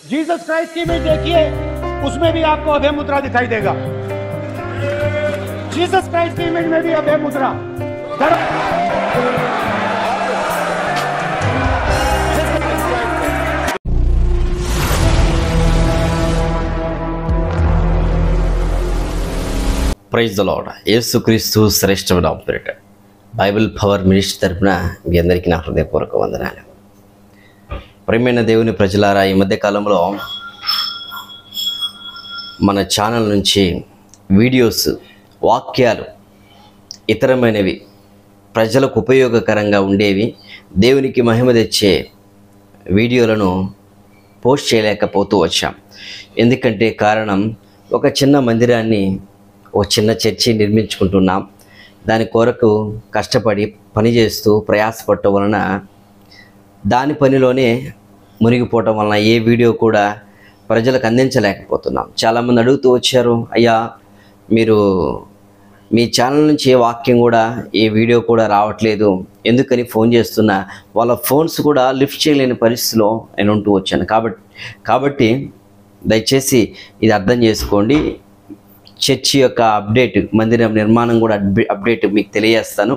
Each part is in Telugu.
जीसस क्राइस्ट की इमेज देखिए, उसमें भी आपको अभय मुद्रा दिखाई देगा। जीसस क्राइस्ट की इमेज में भी अभय मुद्रा। Praise the lord. యేసుక్రీస్తు శ్రేష్టమైన ఆపరేటర్ బైబిల్ పవర్ మినిస్ట్రీ తరపున మీ అందరికీ నా హృదయపూర్వక వందనాలు. ప్రియమైన దేవుని ప్రజలారా, ఈ మధ్య కాలంలో మన ఛానల్ నుంచి వీడియోస్, వాక్యాలు, ఇతరమైనవి ప్రజలకు ఉపయోగకరంగా ఉండేవి, దేవునికి మహిమ తెచ్చే వీడియోలను పోస్ట్ చేయలేకపోతూ వచ్చాం. ఎందుకంటే కారణం, ఒక చిన్న మందిరాన్ని, ఒక చిన్న చర్చి నిర్మించుకుంటున్నాం. దాని కొరకు కష్టపడి పనిచేస్తూ ప్రయాసపడటం వలన, దాని పనిలోనే మునిగిపోవటం వలన ఏ వీడియో కూడా ప్రజలకు అందించలేకపోతున్నాం. చాలామంది అడుగుతూ వచ్చారు, అయ్యా మీరు మీ ఛానల్ నుంచి ఏ వాక్యం కూడా, ఏ వీడియో కూడా రావట్లేదు, ఎందుకని ఫోన్ చేస్తున్నా వాళ్ళ ఫోన్స్ కూడా లిఫ్ట్ చేయలేని పరిస్థితిలో నేను ఉంటూ వచ్చాను. కాబట్టి దయచేసి ఇది అర్థం చేసుకోండి. చర్చి యొక్క అప్డేట్, మందిరం నిర్మాణం కూడా అప్డేట్ మీకు తెలియజేస్తాను.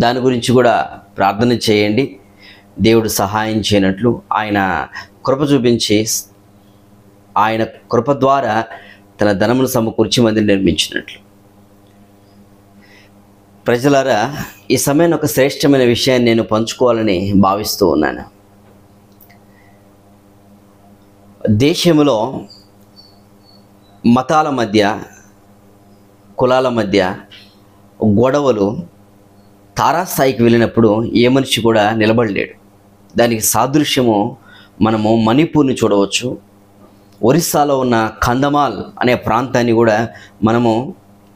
దాని గురించి కూడా ప్రార్థన చేయండి. దేవుడు సహాయం చేయనట్లు, ఆయన కృప చూపించి, ఆయన కృప ద్వారా తన ధనమును సమకూర్చి మందిరం నిర్మించినట్లు. ప్రజలారా, ఈ సమయాన్ని ఒక శ్రేష్టమైన విషయాన్ని నేను పంచుకోవాలని భావిస్తూ ఉన్నాను. దేశంలో మతాల మధ్య, కులాల మధ్య గొడవలు తారాస్థాయికి వెళ్ళినప్పుడు ఏ మనిషి కూడా నిలబడలేడు. దానికి సాదృశ్యము మనము మణిపూర్ని చూడవచ్చు. ఒరిస్సాలో ఉన్న కంధమాల్ అనే ప్రాంతాన్ని కూడా మనము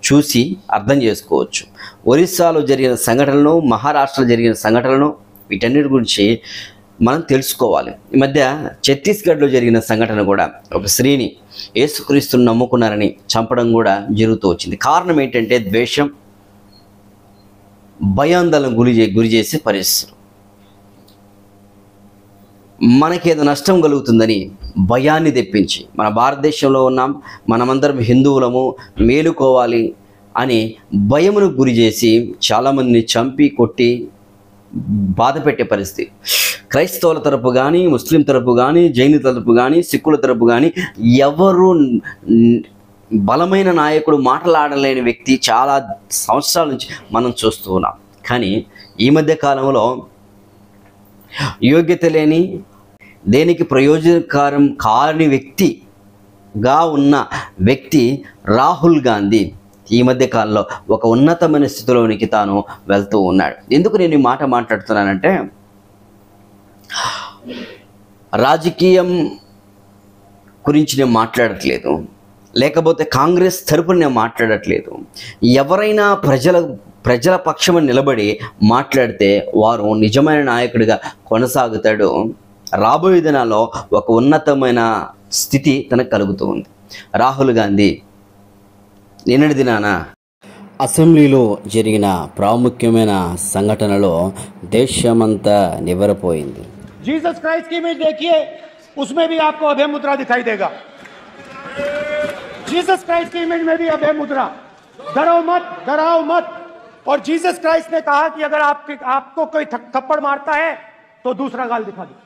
చూసి అర్థం చేసుకోవచ్చు. ఒరిస్సాలో జరిగిన సంఘటనలను, మహారాష్ట్రలో జరిగిన సంఘటనలను, వీటన్నిటి గురించి మనం తెలుసుకోవాలి. ఈ మధ్య ఛత్తీస్గఢ్లో జరిగిన సంఘటన కూడా, ఒక స్త్రీని యేసుక్రీస్తుని నమ్ముకున్నారని చంపడం కూడా జరుగుతూ వచ్చింది. కారణం ఏంటంటే ద్వేషం, భయాందోళన గురి చేసే పరిస్థితులు. మనకేదో నష్టం కలుగుతుందని భయాన్ని తెప్పించి, మన భారతదేశంలో ఉన్నాం, మనమందరం హిందువులము, మేలుకోవాలి అని భయమును గురి చేసి చాలామందిని చంపి, కొట్టి, బాధ పెట్టే పరిస్థితి. క్రైస్తవుల తరపు కానీ, ముస్లిం తరపు కానీ, జైను తరపు కానీ, సిక్కుల తరపు కానీ ఎవరు బలమైన నాయకుడు, మాట్లాడలేని వ్యక్తి చాలా సంవత్సరాల నుంచి మనం చూస్తూ ఉన్నాం. కానీ ఈ మధ్య కాలంలో యోగ్యత లేని, దేనికి ప్రయోజనకరం కాని వ్యక్తిగా ఉన్న వ్యక్తి రాహుల్ గాంధీ ఈ మధ్య కాలంలో ఒక ఉన్నతమైన స్థితిలోనికి తాను వెళ్తూ ఉన్నాడు. ఎందుకు నేను ఈ మాట మాట్లాడుతున్నానంటే, రాజకీయం గురించి నేను మాట్లాడట్లేదు, లేకపోతే కాంగ్రెస్ తరపున నేను మాట్లాడట్లేదు. ఎవరైనా ప్రజల పక్షమని నిలబడి మాట్లాడితే వారు నిజమైన నాయకుడిగా కొనసాగుతాడు. రాబోయే దినాల్లో ఒక ఉన్నతమైన స్థితి తనకు కలుగుతూ ఉంది. రాహుల్ గాంధీ నిన్నటి దినాన అసెంబ్లీలో జరిగిన ప్రాముఖ్యమైన సంఘటనలో దేశమంతా నివ్వెరపోయింది. जीसस क्राइस्ट की इमेज देखिए, उसमें भी आपको अभय मुद्रा दिखाई देगा। जीसस क्राइस्ट की इमेज में भी अभय मुद्रा। डरो मत, डराओ मत। और जीसस क्राइस्ट ने कहा कि अगर आपको कोई थप्पड़ मारता है तो दूसरा गाल दिखा दो।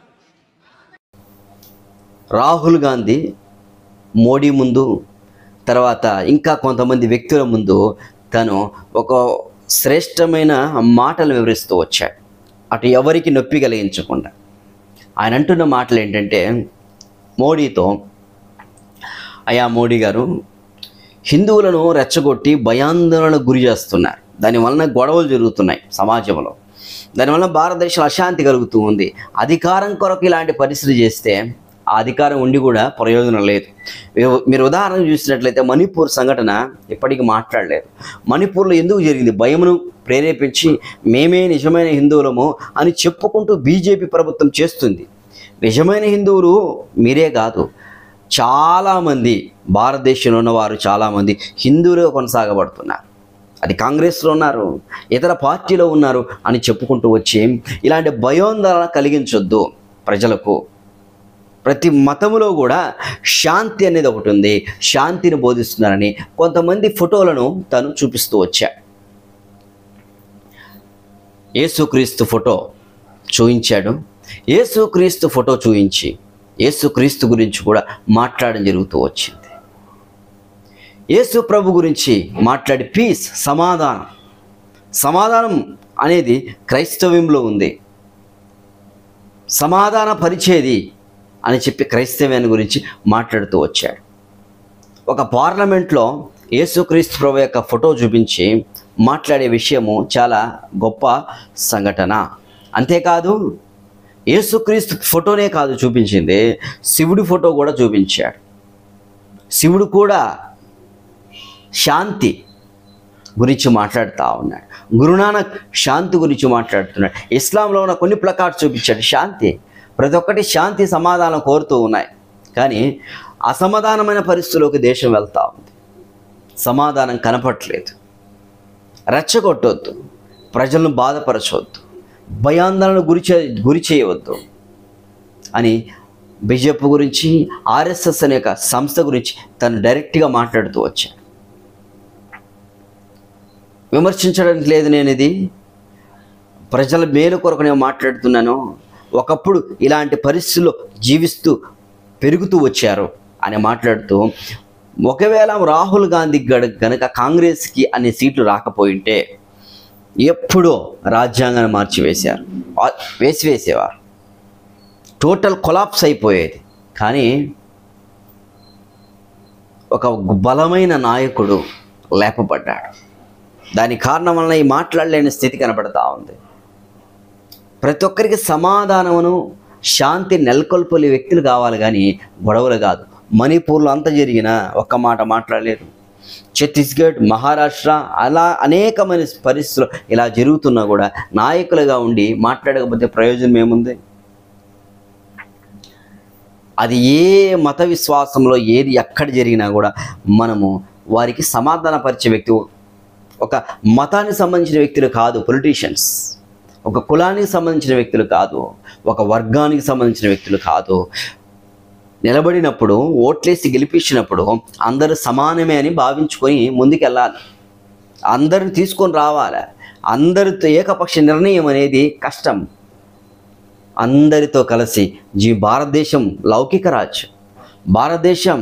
రాహుల్ గాంధీ మోడీ ముందు, తర్వాత ఇంకా కొంతమంది వ్యక్తుల ముందు తను ఒక శ్రేష్టమైన మాటలు వివరిస్తూ వచ్చాడు, అటు ఎవరికి నొప్పి కలిగించకుండా. ఆయన అంటున్న మాటలు ఏంటంటే, మోడీతో, అయ్యా మోడీ గారు, హిందువులను రెచ్చగొట్టి భయాందోళనకు గురి చేస్తున్నారు, దానివలన గొడవలు జరుగుతున్నాయి సమాజంలో, దానివల్ల భారతదేశంలో అశాంతి కలుగుతూ ఉంది. అధికారం కొరకు ఇలాంటి పరిస్థితి చేస్తే ఆ అధికారం ఉండి కూడా ప్రయోజనం లేదు. మీరు ఉదాహరణ చూసినట్లయితే మణిపూర్ సంఘటన ఇప్పటికీ మాట్లాడలేదు. మణిపూర్లో ఎందుకు జరిగింది? భయమును ప్రేరేపించి మేమే నిజమైన హిందువులము అని చెప్పుకుంటూ బీజేపీ ప్రభుత్వం చేస్తుంది. నిజమైన హిందువులు మీరే కాదు, చాలామంది భారతదేశంలో ఉన్నవారు చాలామంది హిందువులుగా కొనసాగబడుతున్నారు. అది కాంగ్రెస్లో ఉన్నారు, ఇతర పార్టీలో ఉన్నారు అని చెప్పుకుంటూ వచ్చి ఇలాంటి భయోందోళన కలిగించొద్దు ప్రజలకు. ప్రతి మతములో కూడా శాంతి అనేది ఒకటి ఉంది, శాంతిని బోధిస్తున్నారని కొంతమంది ఫోటోలను తను చూపిస్తూ వచ్చాడు. యేసుక్రీస్తు ఫోటో చూపించాడు. యేసుక్రీస్తు ఫోటో చూపించి యేసుక్రీస్తు గురించి కూడా మాట్లాడడం జరుగుతూ వచ్చింది. యేసు ప్రభు గురించి మాట్లాడి పీస్, సమాధానం అనేది క్రైస్తవ్యంలో ఉంది. సమాధాన పరిచేది అని చెప్పి క్రైస్తవ్యాన్ని గురించి మాట్లాడుతూ వచ్చాడు. ఒక పార్లమెంట్లో యేసుక్రీస్తు ప్రభు యొక్క ఫోటో చూపించి మాట్లాడే విషయము చాలా గొప్ప సంఘటన. అంతేకాదు యేసుక్రీస్తు ఫోటోనే కాదు చూపించింది, శివుడి ఫోటో కూడా చూపించాడు. శివుడు కూడా శాంతి గురించి మాట్లాడుతూ ఉన్నాడు. గురునానక్ శాంతి గురించి మాట్లాడుతున్నాడు. ఇస్లాంలో ఉన్న కొన్ని ప్లకార్డ్స్ చూపించాడు శాంతి. ప్రతి ఒక్కటి శాంతి సమాధానం కోరుతూ ఉన్నాయి. కానీ అసమాధానమైన పరిస్థితుల్లోకి దేశం వెళ్తూ ఉంది. సమాధానం కనపట్లేదు. రెచ్చగొట్టవద్దు, ప్రజలను బాధపరచవద్దు, భయాందోళనకు గురి చేయవద్దు అని బీజేపీ గురించి, ఆర్ఎస్ఎస్ అనే ఒక సంస్థ గురించి తను డైరెక్ట్గా మాట్లాడుతూ వచ్చాను. విమర్శించడానికి లేదు, నేను ఇది ప్రజల మేలు కొరకు నేను మాట్లాడుతున్నాను. ఒకప్పుడు ఇలాంటి పరిస్థితుల్లో జీవిస్తూ పెరుగుతూ వచ్చారు అని మాట్లాడుతూ, ఒకవేళ రాహుల్ గాంధీ గనక కాంగ్రెస్కి అనే సీట్లు రాకపోయింటే ఎప్పుడో రాజ్యాంగాన్ని వేసేవారు, టోటల్ కొలాప్స్ అయిపోయేది. కానీ ఒక బలమైన నాయకుడు లేపబడ్డాడు. దాని కారణం వలన ఈ మాట్లాడలేని స్థితి కనబడతా ఉంది. ప్రతి ఒక్కరికి సమాధానమును, శాంతి నెలకొల్పలే వ్యక్తులు కావాలి, కానీ గొడవలు కాదు. మణిపూర్లో అంత జరిగినా ఒక్క మాట మాట్లాడలేదు. ఛత్తీస్గఢ్, మహారాష్ట్ర అలా అనేకమైన పరిస్థితులు ఇలా జరుగుతున్నా కూడా నాయకులుగా ఉండి మాట్లాడకపోతే ప్రయోజనం ఏముంది? అది ఏ మత విశ్వాసంలో ఏది ఎక్కడ జరిగినా కూడా మనము వారికి సమాధానపరిచే వ్యక్తి, ఒక మతానికి సంబంధించిన వ్యక్తులు కాదు పొలిటీషియన్స్, ఒక కులానికి సంబంధించిన వ్యక్తులు కాదు, ఒక వర్గానికి సంబంధించిన వ్యక్తులు కాదు. నిలబడినప్పుడు, ఓట్లేసి గెలిపించినప్పుడు అందరూ సమానమే అని భావించుకొని ముందుకెళ్ళాలి. అందరిని తీసుకొని రావాలి. అందరితో ఏకపక్ష నిర్ణయం అనేది కష్టం. అందరితో కలిసి భారతదేశం లౌకిక రాజ్యం, భారతదేశం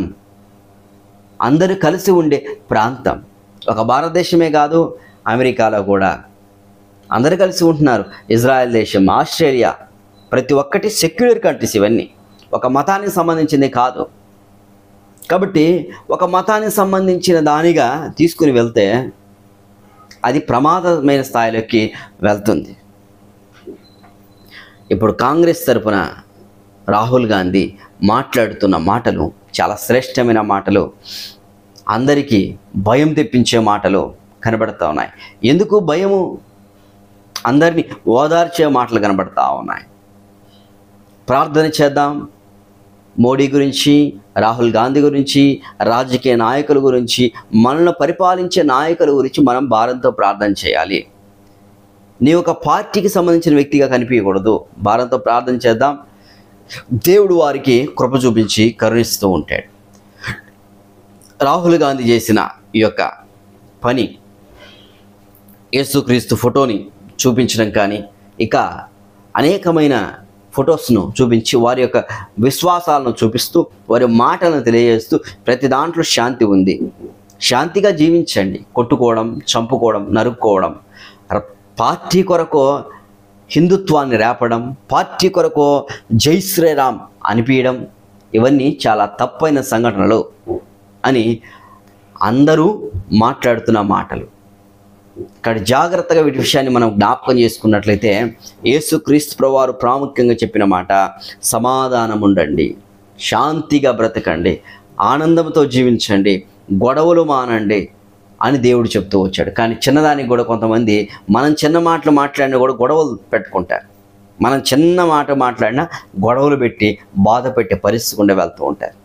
అందరూ కలిసి ఉండే ప్రాంతం. ఒక భారతదేశమే కాదు, అమెరికాలో కూడా అందరూ కలిసి ఉంటున్నారు. ఇజ్రాయెల్ దేశం, ఆస్ట్రేలియా, ప్రతి ఒక్కటి సెక్యులర్ కంట్రీస్. ఇవన్నీ ఒక మతానికి సంబంధించింది కాదు. కాబట్టి ఒక మతానికి సంబంధించిన దానిగా తీసుకుని వెళ్తే అది ప్రమాదమైన స్థాయిలోకి వెళ్తుంది. ఇప్పుడు కాంగ్రెస్ తరఫున రాహుల్ గాంధీ మాట్లాడుతున్న మాటలు చాలా శ్రేష్టమైన మాటలు, అందరికీ భయం తెప్పించే మాటలు కనబడుతూ ఉన్నాయి. ఎందుకు భయము? అందరినీ ఓదార్చే మాటలు కనబడుతూ ఉన్నాయి. ప్రార్థన చేద్దాం. మోడీ గురించి, రాహుల్ గాంధీ గురించి, రాజకీయ నాయకుల గురించి, మనల్ని పరిపాలించే నాయకుల గురించి మనం భారంతో ప్రార్థన చేయాలి. నీ ఒక పార్టీకి సంబంధించిన వ్యక్తిగా కనిపించకూడదు. భారంతో ప్రార్థన చేద్దాం. దేవుడు వారికి కృప చూపించి కరుణిస్తూ ఉంటాడు. రాహుల్ గాంధీ చేసిన ఈ యొక్క పని, యేసుక్రీస్తు ఫోటోని చూపించడం కానీ, ఇక అనేకమైన ఫొటోస్ను చూపించి వారి యొక్క విశ్వాసాలను చూపిస్తూ, వారి మాటలను తెలియజేస్తూ, ప్రతి దాంట్లో శాంతి ఉంది, శాంతిగా జీవించండి. కొట్టుకోవడం, చంపుకోవడం, నరుక్కోవడం, పార్టీ కొరకు హిందుత్వాన్ని రేపడం, పార్టీ కొరకు జై శ్రీరామ్ అనిపించడం, ఇవన్నీ చాలా తప్పైన సంఘటనలు అని అందరూ మాట్లాడుతున్న మాటలు. ఇక్కడ జాగ్రత్తగా వీటి విషయాన్ని మనం జ్ఞాపకం చేసుకున్నట్లయితే, యేసుక్రీస్తు ప్రభువారు ప్రాముఖ్యంగా చెప్పిన మాట, సమాధానం ఉండండి, శాంతిగా బ్రతకండి, ఆనందంతో జీవించండి, గొడవలు మానండి అని దేవుడు చెప్తూ వచ్చాడు. కానీ చిన్నదానికి కూడా కొంతమంది మనం చిన్న మాటలు మాట్లాడినా కూడా గొడవలు పెట్టుకుంటారు. మనం చిన్న మాట మాట్లాడినా గొడవలు పెట్టి బాధ పెట్టే పరిస్థితి గుండా వెళ్తూ ఉంటారు.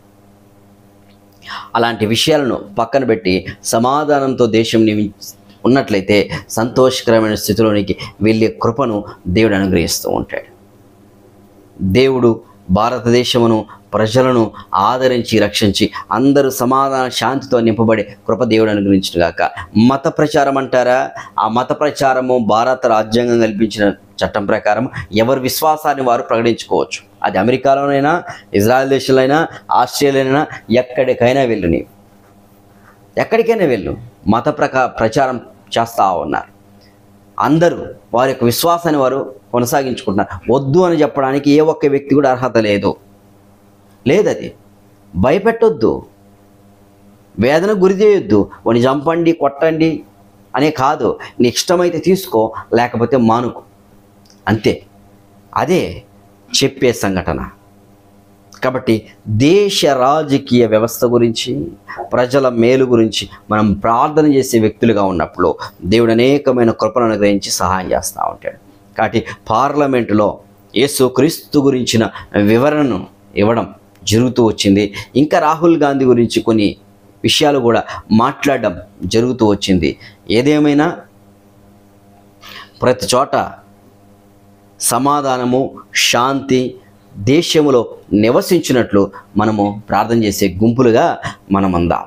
అలాంటి విషయాలను పక్కన పెట్టి సమాధానంతో దేశం ఉన్నట్లయితే సంతోషకరమైన స్థితిలోనికి వెళ్ళే కృపను దేవుడు అనుగ్రహిస్తూ ఉంటాడు. దేవుడు భారతదేశమును ప్రజలను ఆదరించి రక్షించి అందరూ సమాధాన శాంతితో నింపబడే కృప దేవుడు అనుగ్రహించును గాక. మత ప్రచారం అంటారా? ఆ మత ప్రచారము భారత రాజ్యాంగం కల్పించిన చట్టం ప్రకారం ఎవరి విశ్వాసాన్ని వారు ప్రకటించుకోవచ్చు. అది అమెరికాలోనైనా, ఇజ్రాయెల్ దేశంలో అయినా, ఆస్ట్రేలియాలో, ఎక్కడికైనా వెళ్ళు, ఎక్కడికైనా వెళ్ళు, మత ప్రచారం చేస్తూ ఉన్నారు. అందరూ వారి యొక్క విశ్వాసాన్ని వారు కొనసాగించుకుంటున్నారు. వద్దు అని చెప్పడానికి ఏ ఒక్క వ్యక్తి కూడా అర్హత లేదది. భయపెట్టొద్దు, వేదన గురి చేయొద్దు, వాడిని చంపండి, కొట్టండి అనే కాదు. నీ ఇష్టమైతే తీసుకో, లేకపోతే మానుకో, అంతే. అదే చెప్పే సంఘటన. కాబట్టి దేశ రాజకీయ వ్యవస్థ గురించి, ప్రజల మేలు గురించి మనం ప్రార్థన చేసే వ్యక్తులుగా ఉన్నప్పుడు దేవుడు అనేకమైన కృపను అనుగ్రహించి సహాయం చేస్తూ ఉంటాడు. కాబట్టి పార్లమెంటులో యేసుక్రీస్తు గురించిన వివరణను ఇవ్వడం జరుగుతూ వచ్చింది. ఇంకా రాహుల్ గాంధీ గురించి కొన్ని విషయాలు కూడా మాట్లాడడం జరుగుతూ వచ్చింది. ఏదేమైనా ప్రతి చోట సమాధానము, శాంతి దేశములో నివసించినట్లు మనము ప్రార్థన చేసే గుంపులుగా మనం అందాం.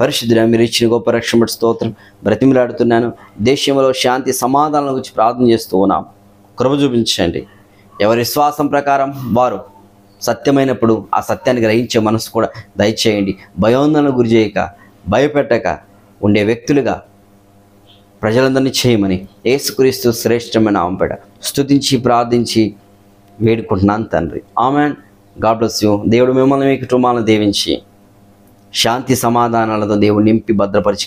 పరిశుద్ధుడా, మీరు ఇచ్చిన గొప్ప రక్షణ స్తోత్రం బ్రతిమిలాడుతున్నాను. దేశంలో శాంతి సమాధానం గురించి ప్రార్థన చేస్తూ ఉన్నాం. కృప చూపించండి. ఎవరి విశ్వాసం ప్రకారం వారు సత్యమైనప్పుడు ఆ సత్యాన్ని గ్రహించే మనసు కూడా దయచేయండి. భయోందనకు గురి చేయక, భయపెట్టక ఉండే వ్యక్తులుగా ప్రజలందరినీ చేయమని యేసుక్రీస్తు శ్రేష్టమైన నామమున స్తుతించి ప్రార్థించి వేడుకుంటున్నాను తండ్రి. ఆమెన్. God bless you. దేవుడు మిమ్మల్ని, మీ కుటుంబాలను దీవించి శాంతి సమాధానాలతో దేవుడు నింపి భద్రపరిచి